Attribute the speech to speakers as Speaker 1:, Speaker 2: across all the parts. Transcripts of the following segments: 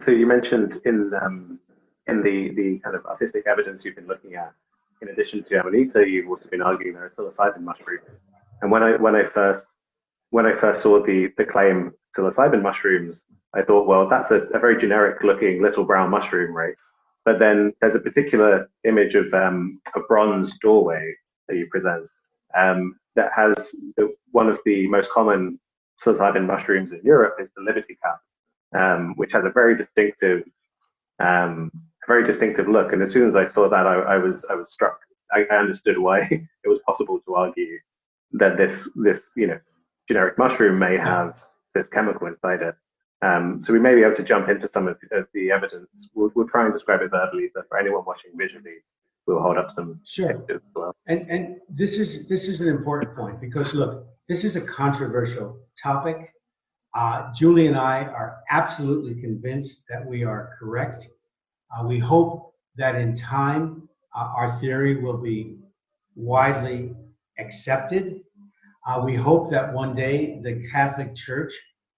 Speaker 1: So you mentioned in the kind of artistic evidence you've been looking at, in addition to Amanita, you've also been arguing there are psilocybin mushrooms. And when I first saw the claim psilocybin mushrooms, I thought, well, that's a very generic looking little brown mushroom, right? But then there's a particular image of a bronze doorway that you present that has one of the most common psilocybin mushrooms in Europe is the Liberty cap, which has a very distinctive look. And as soon as I saw that, I was struck. I understood why it was possible to argue that this generic mushroom may have this chemical inside it. So we may be able to jump into some of the evidence. We'll try and describe it verbally, but for anyone watching visually, we'll hold up some pictures as well.
Speaker 2: And this is an important point, because look, this is a controversial topic. Julie and I are absolutely convinced that we are correct. We hope that in time our theory will be widely accepted. We hope that one day the Catholic Church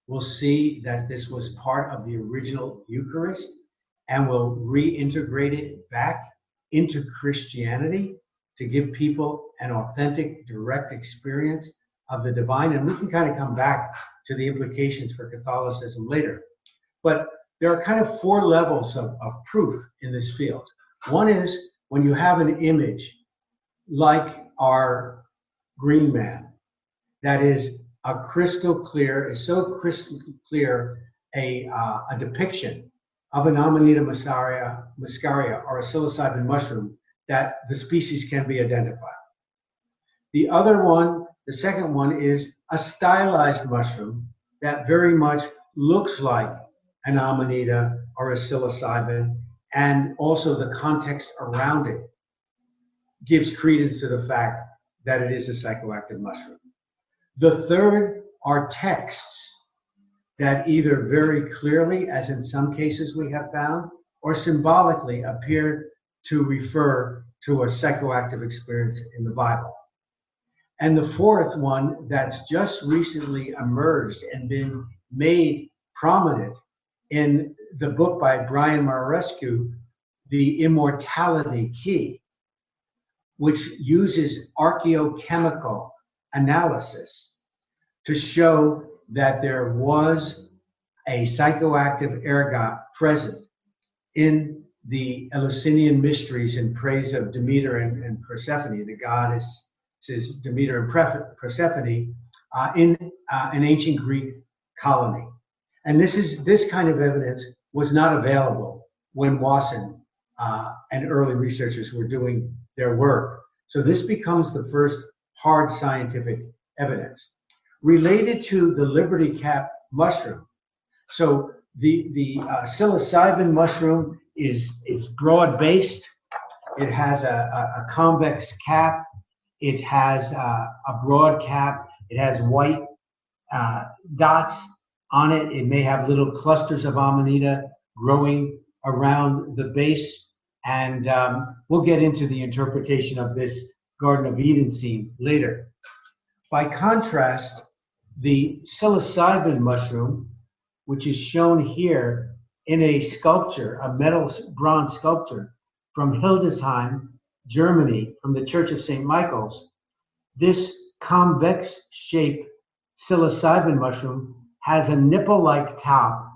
Speaker 2: will see that this was part of the original Eucharist and will reintegrate it back into Christianity to give people an authentic, direct experience of the divine. And we can kind of come back to the implications for Catholicism later. But there are kind of four levels of proof in this field. One is when you have an image like our green man that is a crystal clear, is so crystal clear a depiction of an Amanita muscaria or a psilocybin mushroom that the species can be identified. The other one, the second one, is a stylized mushroom that very much looks like an Amanita or a psilocybin, and also the context around it gives credence to the fact that it is a psychoactive mushroom. The third are texts that either very clearly, as in some cases we have found, or symbolically appear to refer to a psychoactive experience in the Bible. And the fourth one that's just recently emerged and been made prominent in the book by Brian Marescu, The Immortality Key, which uses archaeochemical analysis to show that there was a psychoactive ergot present in the Eleusinian mysteries in praise of Demeter and Persephone, the goddesses Demeter and Persephone, in an ancient Greek colony. And this kind of evidence was not available when Wasson and early researchers were doing their work. So this becomes the first hard scientific evidence related to the Liberty cap mushroom. So the psilocybin mushroom is broad-based. It has a convex cap. It has a broad cap. It has white dots on it. It may have little clusters of Amanita growing around the base. And we'll get into the interpretation of this Garden of Eden scene later. By contrast, the psilocybin mushroom, which is shown here in a sculpture, a metal bronze sculpture from Hildesheim, Germany, from the Church of St. Michael's, this convex-shaped psilocybin mushroom has a nipple-like top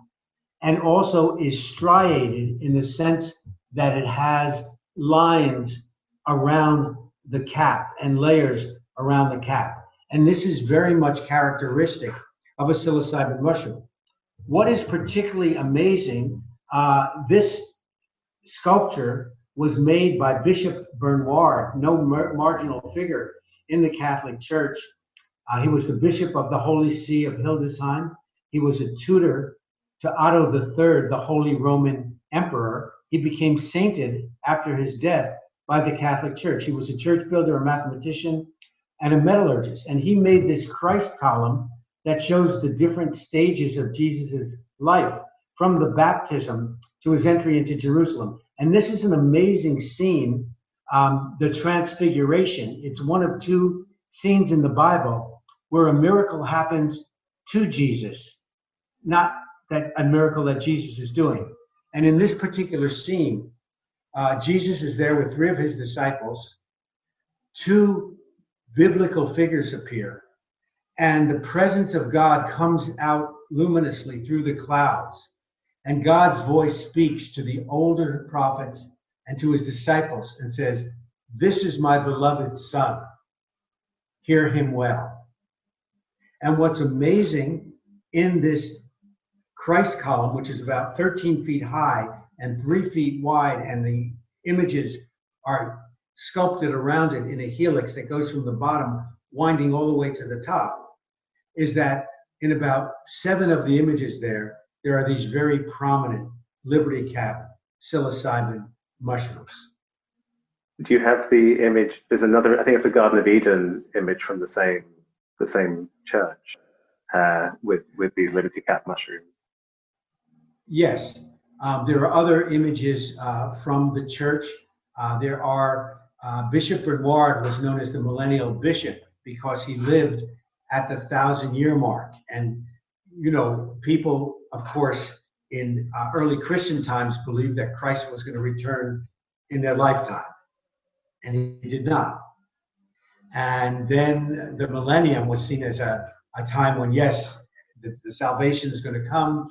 Speaker 2: and also is striated in the sense that it has lines around the cap and layers around the cap. And this is very much characteristic of a psilocybin mushroom. What is particularly amazing, this sculpture was made by Bishop Bernouard, no marginal figure in the Catholic Church. He was the bishop of the Holy See of Hildesheim. He was a tutor to Otto III, the Holy Roman Emperor. He became sainted after his death by the Catholic Church. He was a church builder, a mathematician, and a metallurgist. And he made this Christ column that shows the different stages of Jesus's life, from the baptism to his entry into Jerusalem. And this is an amazing scene, the Transfiguration. It's one of two scenes in the Bible where a miracle happens to Jesus, not that a miracle that Jesus is doing. And in this particular scene, Jesus is there with 3 of his disciples. 2 biblical figures appear, and the presence of God comes out luminously through the clouds. And God's voice speaks to the older prophets and to his disciples and says, "This is my beloved Son. Hear him well." And what's amazing in this Christ column, which is about 13 feet high and 3 feet wide, and the images are sculpted around it in a helix that goes from the bottom, winding all the way to the top, is that in about 7 of the images there are these very prominent liberty cap psilocybin mushrooms.
Speaker 1: Do you have the image? There's another, I think it's a Garden of Eden image from the same church with these liberty cap mushrooms.
Speaker 2: Yes, there are other images from the church. There are Bishop Bernard was known as the Millennial Bishop because he lived at the 1,000-year mark. And, you know, people, of course, in early Christian times believed that Christ was going to return in their lifetime. And he did not. And then the millennium was seen as a time when, yes, the salvation is going to come,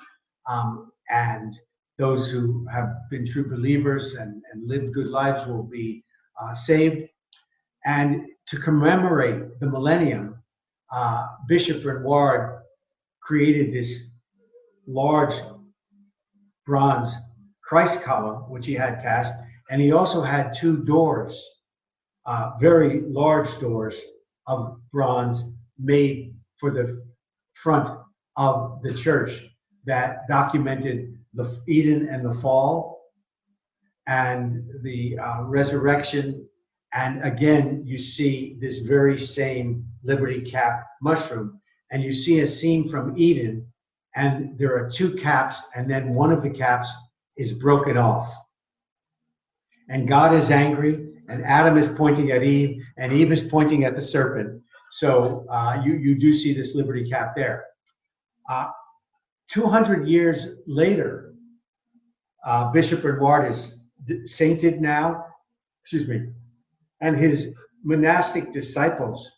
Speaker 2: and those who have been true believers and lived good lives will be saved. And to commemorate the millennium, Bishop Bernard created this large bronze Christ column, which he had cast, and he also had 2 doors, very large doors of bronze made for the front of the church that documented the Eden and the fall and the resurrection. And again, you see this very same liberty cap mushroom, and you see a scene from Eden, and there are 2 caps, and then one of the caps is broken off. And God is angry, and Adam is pointing at Eve, and Eve is pointing at the serpent. So you do see this liberty cap there. 200 years later, Bishop Bernard is sainted now, and his monastic disciples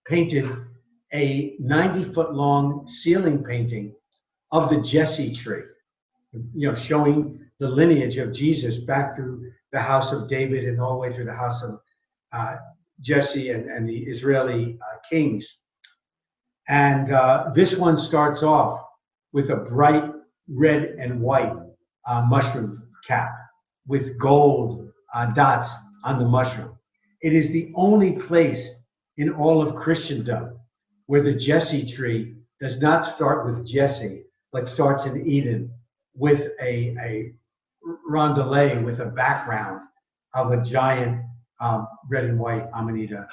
Speaker 2: painted a 90-foot long ceiling painting of the Jesse tree, you know, showing the lineage of Jesus back through the house of David and all the way through the house of Jesse and the Israeli kings. And this one starts off with a bright red and white mushroom cap with gold dots on the mushroom. It is the only place in all of Christendom where the Jesse tree does not start with Jesse, but starts in Eden with a rondelay with a background of a giant red and white Amanita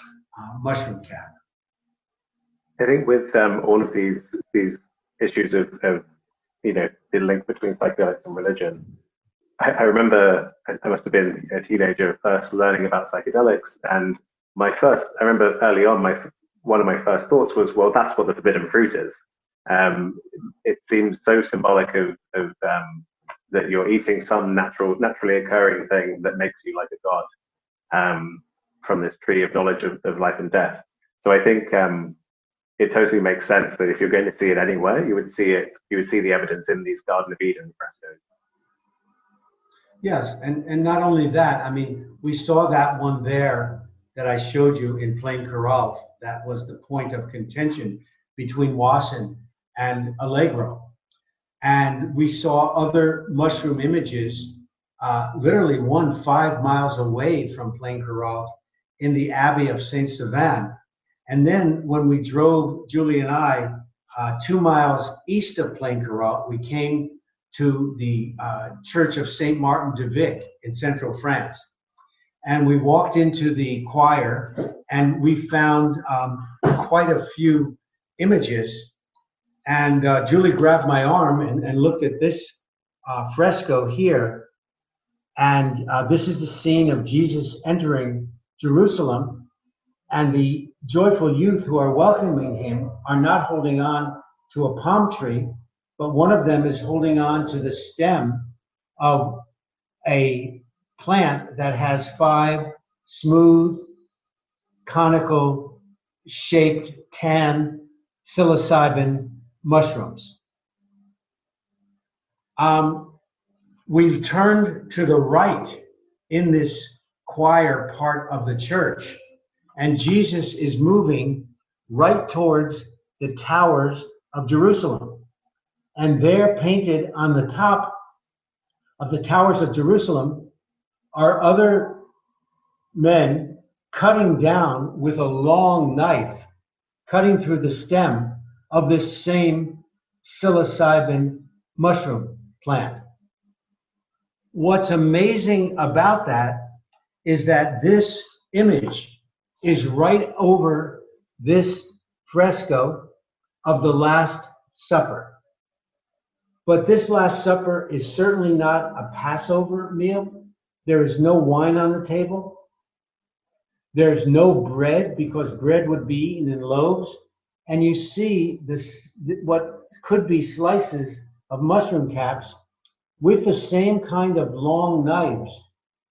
Speaker 2: mushroom cap.
Speaker 1: I think with all of these issues of you know, the link between psychedelics and religion, I remember I must have been a teenager first learning about psychedelics, and I remember early on one of my first thoughts was, well, that's what the forbidden fruit is. It seems so symbolic of that you're eating some naturally occurring thing that makes you like a god from this tree of knowledge of life and death. So I think it totally makes sense that if you're going to see it anywhere, you would see the evidence in these Garden of Eden frescoes.
Speaker 2: Yes, and not only that, I mean, we saw that one there that I showed you in Plain Corralt. That was the point of contention between Wasson and Allegro. And we saw other mushroom images, literally one 5 miles away from Plain Corralt in the Abbey of Saint Savin. And then when we drove, Julie and I, 2 miles east of Plain Corralt, we came to the Church of Saint Martin de Vic in central France. And we walked into the choir, and we found quite a few images. And Julie grabbed my arm and looked at this fresco here. And this is the scene of Jesus entering Jerusalem. And the joyful youth who are welcoming him are not holding on to a palm tree, but one of them is holding on to the stem of a plant that has 5 smooth, conical shaped tan psilocybin mushrooms. We've turned to the right in this choir part of the church, and Jesus is moving right towards the towers of Jerusalem. And there, painted on the top of the towers of Jerusalem, are other men cutting down with a long knife, cutting through the stem of this same psilocybin mushroom plant. What's amazing about that is that this image is right over this fresco of the Last Supper. But this Last Supper is certainly not a Passover meal. There is no wine on the table. There's no bread, because bread would be eaten in loaves. And you see this, what could be slices of mushroom caps with the same kind of long knives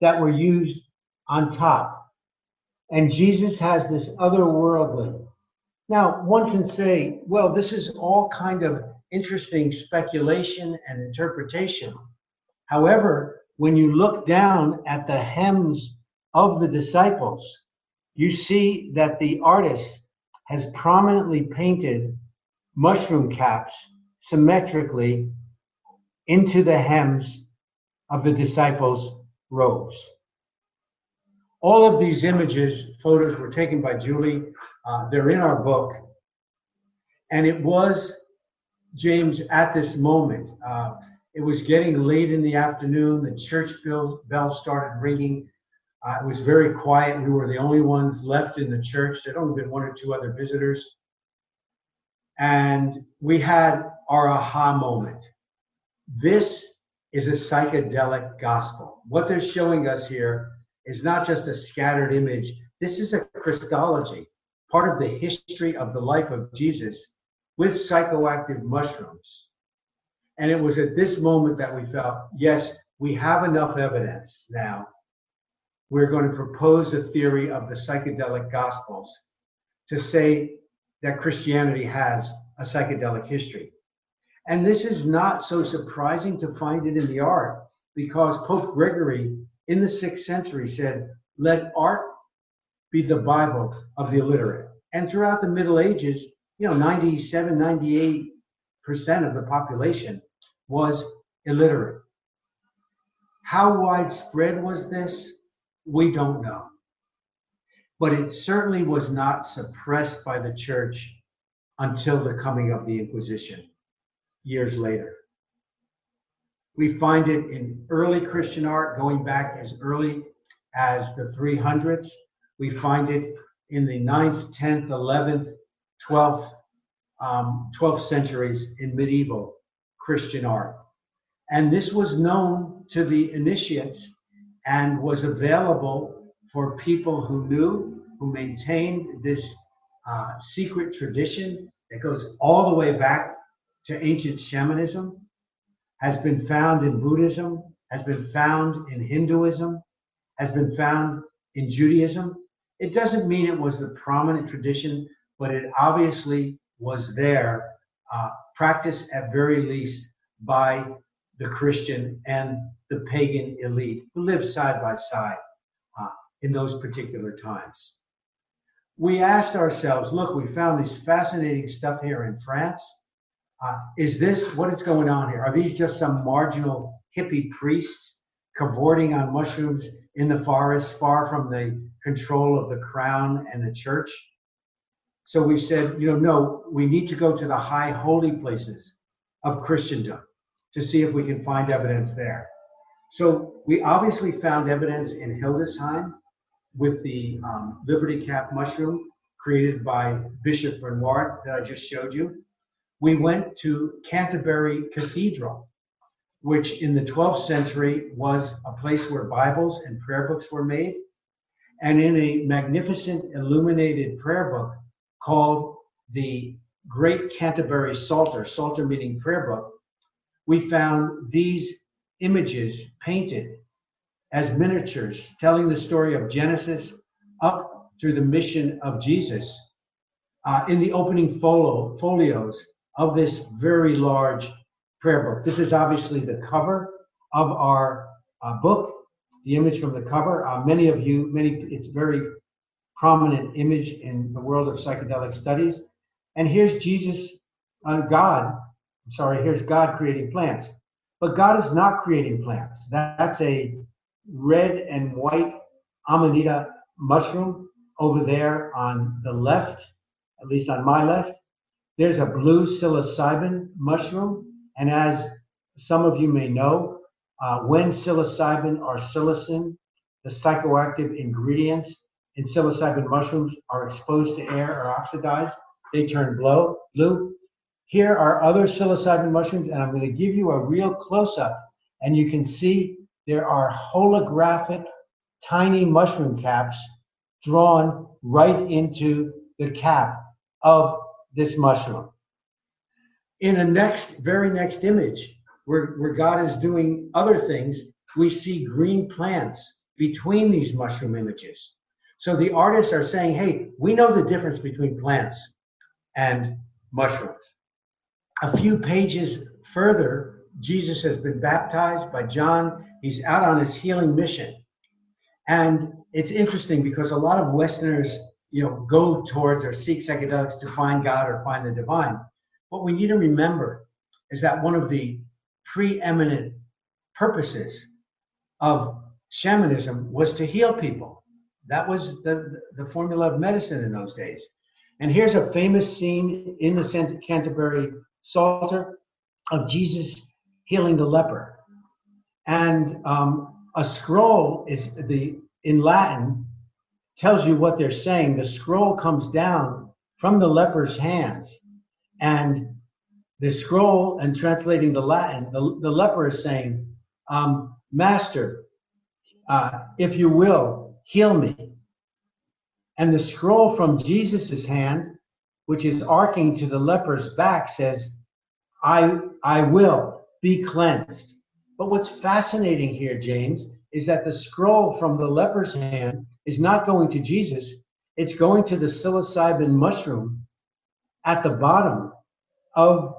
Speaker 2: that were used on top. And Jesus has this otherworldly. Now, one can say, well, this is all kind of interesting speculation and interpretation. However, when you look down at the hems of the disciples, you see that the artist has prominently painted mushroom caps symmetrically into the hems of the disciples' robes. All of these images, photos, were taken by Julie. They're in our book. And it was, James, at this moment, it was getting late in the afternoon. The church bell started ringing. It was very quiet. We were the only ones left in the church. There'd only been 1 or 2 other visitors. And we had our aha moment. This is a psychedelic gospel. What they're showing us here is not just a scattered image. This is a Christology, part of the history of the life of Jesus with psychoactive mushrooms. And it was at this moment that we felt, yes, we have enough evidence now. We're going to propose a theory of the psychedelic gospels to say that Christianity has a psychedelic history. And this is not so surprising to find it in the art, because Pope Gregory in the 6th century said, let art be the Bible of the illiterate. And throughout the Middle Ages, 97, 98% of the population was illiterate. How widespread was this? We don't know. But it certainly was not suppressed by the church until the coming of the Inquisition, years later. We find it in early Christian art, going back as early as the 300s. We find it in the 9th, 10th, 11th, 12th centuries in medieval Christian art. And this was known to the initiates and was available for people who knew, who maintained this secret tradition that goes all the way back to ancient shamanism, has been found in Buddhism, has been found in Hinduism, has been found in Judaism. It doesn't mean it was the prominent tradition, but it obviously was there, practiced at very least by the Christian and the pagan elite who lived side by side in those particular times. We asked ourselves, look, we found this fascinating stuff here in France. Is this what is going on here? Are these just some marginal hippie priests cavorting on mushrooms in the forest, far from the control of the crown and the church? So we said, no, we need to go to the high holy places of Christendom to see if we can find evidence there. So we obviously found evidence in Hildesheim with the Liberty Cap mushroom created by Bishop Bernard that I just showed you. We went to Canterbury Cathedral, which in the 12th century was a place where Bibles and prayer books were made. And in a magnificent illuminated prayer book called the Great Canterbury Psalter, Psalter meaning prayer book, we found these images painted as miniatures, telling the story of Genesis up through the mission of Jesus in the opening folios of this very large prayer book. This is obviously the cover of our book, the image from the cover. It's a very prominent image in the world of psychedelic studies. And here's here's God creating plants. But God is not creating plants. That's a red and white Amanita mushroom over there on the left, at least on my left. There's a blue Psilocybin mushroom. And as some of you may know, when psilocybin or psilocin, the psychoactive ingredients in psilocybin mushrooms, are exposed to air or oxidized, they turn blue. Here are other psilocybin mushrooms, and I'm going to give you a real close-up, and you can see there are holographic tiny mushroom caps drawn right into the cap of this mushroom. In the very next image, where God is doing other things, we see green plants between these mushroom images. So the artists are saying, hey, we know the difference between plants and mushrooms. A few pages further, Jesus has been baptized by John. He's out on his healing mission. And it's interesting because a lot of Westerners, go towards or seek psychedelics to find God or find the divine. What we need to remember is that one of the preeminent purposes of shamanism was to heal people. That was the formula of medicine in those days. And here's a famous scene in the Canterbury Psalter of Jesus healing the leper. And a scroll in Latin tells you what they're saying. The scroll comes down from the leper's hands, and the scroll, and translating the Latin, the leper is saying, Master, if you will, heal me. And the scroll from Jesus's hand, which is arcing to the leper's back, says, I will be cleansed. But what's fascinating here, James, is that the scroll from the leper's hand is not going to Jesus. It's going to the psilocybin mushroom at the bottom of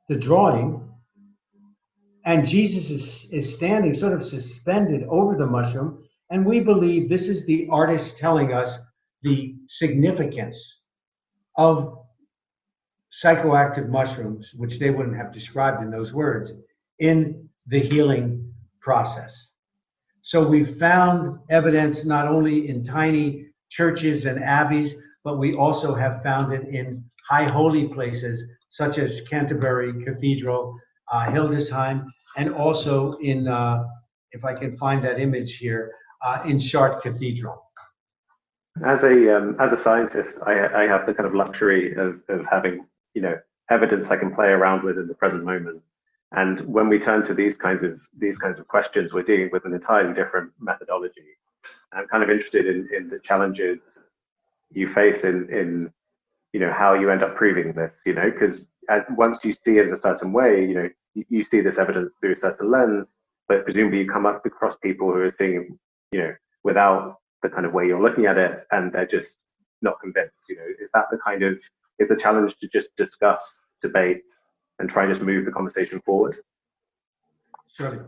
Speaker 2: the drawing. And Jesus is standing sort of suspended over the mushroom. And we believe this is the artist telling us the significance of psychoactive mushrooms, which they wouldn't have described in those words, in the healing process. So we've found evidence not only in tiny churches and abbeys, but we also have found it in high holy places such as Canterbury Cathedral, Hildesheim, and also in, if I can find that image here, in Chartres Cathedral.
Speaker 1: As a scientist, I have the kind of luxury of having evidence I can play around with in the present moment. And when we turn to these kinds of questions, we're dealing with an entirely different methodology. I'm kind of interested in the challenges you face in how you end up proving this, because once you see it in a certain way, you see this evidence through a certain lens, but presumably you come up across people who are seeing, without the kind of way you're looking at it, and they're just not convinced. Is the challenge to just discuss, debate, and try and just move the conversation forward?
Speaker 2: Surely.